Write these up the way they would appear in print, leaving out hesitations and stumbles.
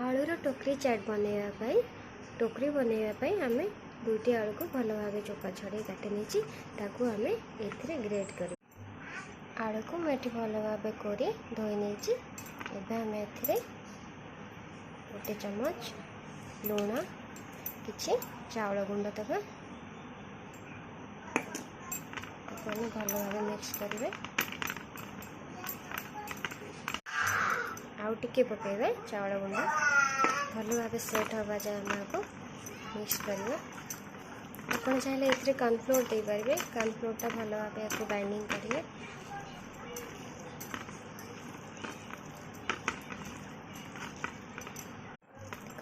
आलूर टोकरी चाट बनवाई टोकरी बनवाई आम दुईटी आलू को भल भाव चोपा छड़े काटी नहीं आम ए ग्रेट कर आलू को मुझे भल भाव कर धोई नहीं आम ए गोटे चमच लुण कि चाउल गुंड दबा भल भाव मिक्स करेंगे आउ टिके पकेबे चाउल गुंड भल भाव सेट हवा जाए आम को मिक्स करवा आपड़ चाहिए ये कॉर्नफ्लोर दे पारे कॉर्नफ्लोरटा भल भाव या बाइंडिंग करेंगे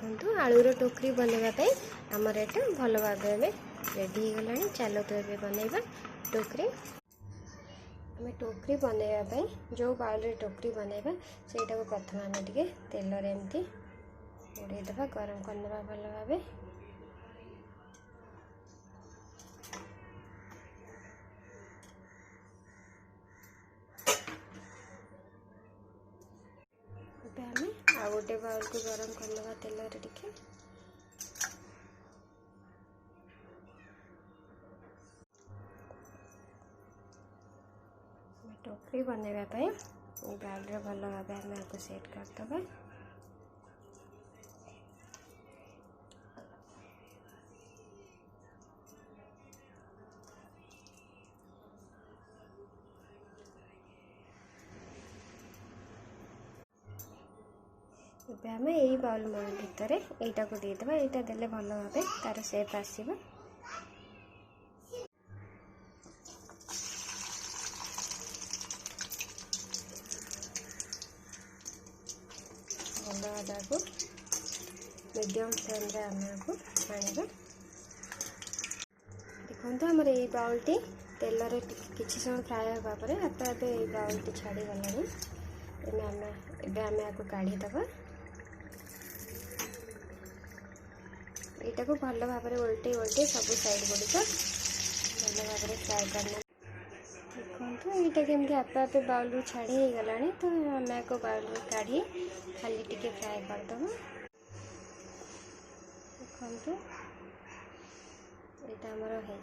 देखो आलूर टोकरी बनवाई आमर ये भल भाव रेडी हो गला चलो तो ये बनवा टोकरी आम टोकरी बनवाई जो बाउल टोकरी बनवा से प्रथम आम टे तेल एमती उड़ेदे गरम करदे भल भाव आम आ गोटे बाउल को गरम करदे तेल टे टोकरी बनवाई बाउल भल भाव आम आपको सेट करदे आम यही बाउल भितर यहीटा को देदेबा यहाँ देले भल भाव तार सेप आसब भल भाव को मीडियम फ्लेम रे आम को छाणीबा देखो आमर ये बाउलटी तेल रे किछि समय फ्राए होगा पर आपे ये बाउलटी छाड़ी गलानी आम आपको काढ़ीदबा यहाँ को भल भाव उल्टे उल्टे सब साइड गुड़िक भल भाव फ्राए करना देखो यहाँ केमती आपे आपे बाउल छाड़ी हो गला तो आम को बाउल काढ़ी खाली टिके फ्राए करदे देखो यहाँ आमर हो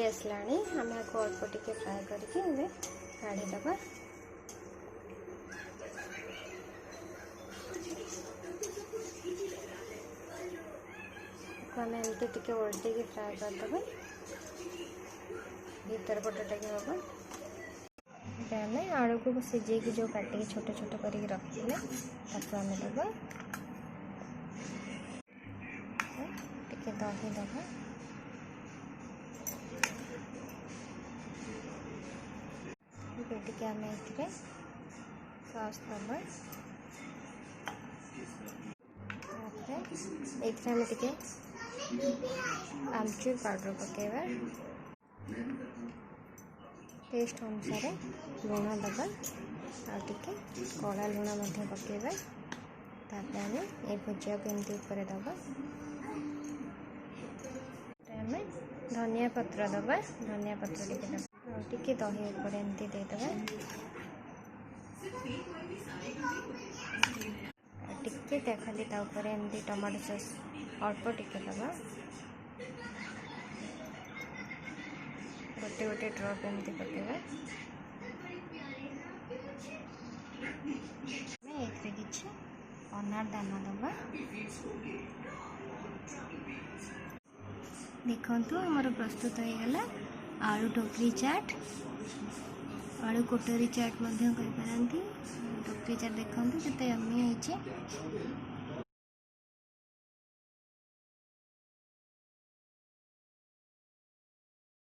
आसला आम आपको अल्प टिके फ्राए करके काढ़ीदबा आम एमती टिके उल्टे फ्राए करदे भीतर पटटा के हम आम आलू को सीझे जो काटिक छोट छोट कर रखी आम दबा टिके दही दबा टिके आम ए सॉस दबा आम टिके आमचूर पाउडर पकेबा टेस्ट अनुसार लुण दबा आगे कला लुण पकेबा तापर आम ये भुजिया को एमती ऊपर दबा आम धनिया पत्र दबा धनिया पत्र टिके दबा टिके दही ऊपर एमती देदबा टिके खाली ऊपर एमती टमाटो सॉस अल्प टिके दबा गोटे गोटे ड्रप एमती पकेबा किसी अनार दाना दबा देखु आमर प्रस्तुत हो गला आलू टोकरी चाट आलू कोटरी चाट टोकरी चाट देखते यम्मी होइछे।